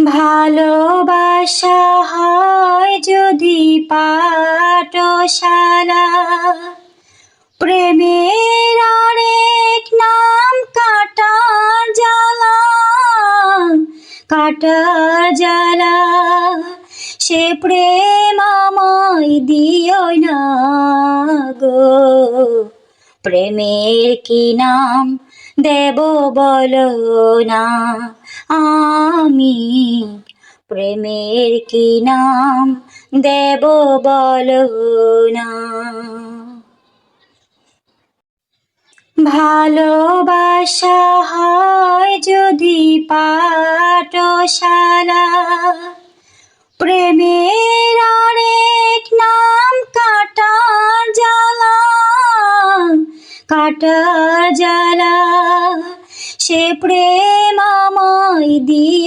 ভালোবাসা হয় যদি পাঠশালা, প্রেমের আরেক নাম কাটার জ্বালা, কাটার জ্বালা। সে প্রেম আমায় দিও না গো, প্রেমের কি নাম দেব বলো না, আমি প্রেমের কি নাম দেব বলো না। ভালোবাসা হয় যদি পাঠশালা, প্রেমের আরেক নাম কাটার জ্বালা, কাটার জ্বালা। সে প্রেম আমায় দিও